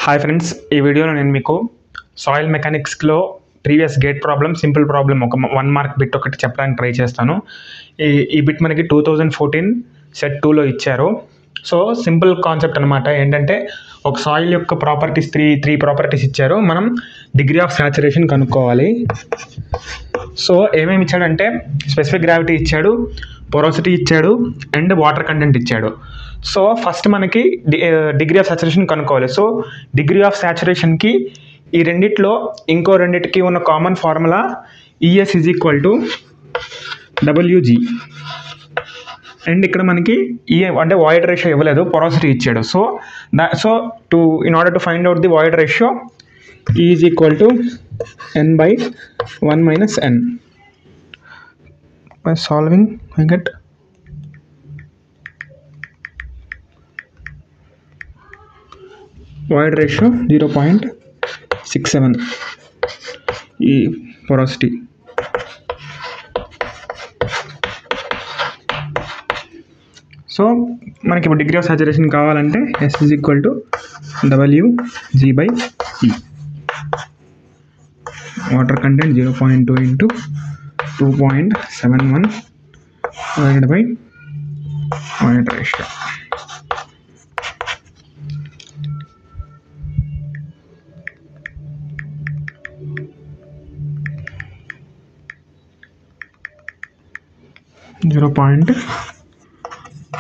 Hi friends, ఈ వీడియోలో నేను మీకు సాయిల్ మెకానిక్స్లో previous GATE problem, simple problem ఒక 1 మార్క్ బిట్ ఒకటి చెప్పడానికి ట్రై చేస్తాను. ఈ బిట్ మనకి 2014 సెట్ 2లో ఇచ్చారు. సో సింపుల్ కాన్సెప్ట్ అనమాట. ఏంటంటే ఒక సాయిల్ యొక్క ప్రాపర్టీస్ త్రీ ప్రాపర్టీస్ ఇచ్చారు. మనం డిగ్రీ ఆఫ్ సాచురేషన్ కనుక్కోవాలి. సో ఏమేమి ఇచ్చాడంటే స్పెసిఫిక్ గ్రావిటీ ఇచ్చాడు, పోరోసిటీ ఇచ్చాడు అండ్ వాటర్ కంటెంట్ ఇచ్చాడు. సో ఫస్ట్ మనకి డిగ్రీ ఆఫ్ సాచురేషన్ కనుక్కోవాలి. సో డిగ్రీ ఆఫ్ సాచురేషన్కి ఈ రెండిట్లో ఇంకో రెండిటికి ఉన్న common formula ES is equal to WG. And ఇక్కడ మనకి అంటే వాయిడ్ రేషియో ఇవ్వలేదు, పోరోసిటీ ఇచ్చాడు. So in order to find out the void ratio E is equal to n by 1 minus n. By solving I get void ratio 0.67 E porosity. So మనకి ఇప్పుడు degree of saturation కావాలంటే S is equal to WG by E. Water content 0.2 into 2.71 divided by void ratio.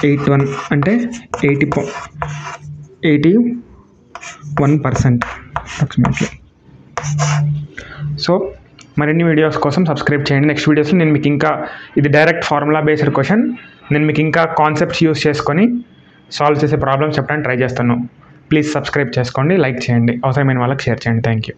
.81 అంటే 81% approximately. So మరిన్ని videos కోసం subscribe చేయండి. Next వీడియోస్లో నేను మీకు ఇంకా ఇది డైరెక్ట్ ఫార్ములా బేస్డ్ క్వశ్చన్, నేను మీకు ఇంకా కాన్సెప్ట్స్ యూస్ చేసుకొని సాల్వ్ చేసే ప్రాబ్లమ్స్ చెప్పడానికి ట్రై చేస్తాను. ప్లీజ్ సబ్స్క్రైబ్ చేసుకోండి, లైక్ చేయండి, అవసరమైన వాళ్ళకి షేర్ చేయండి. Thank you.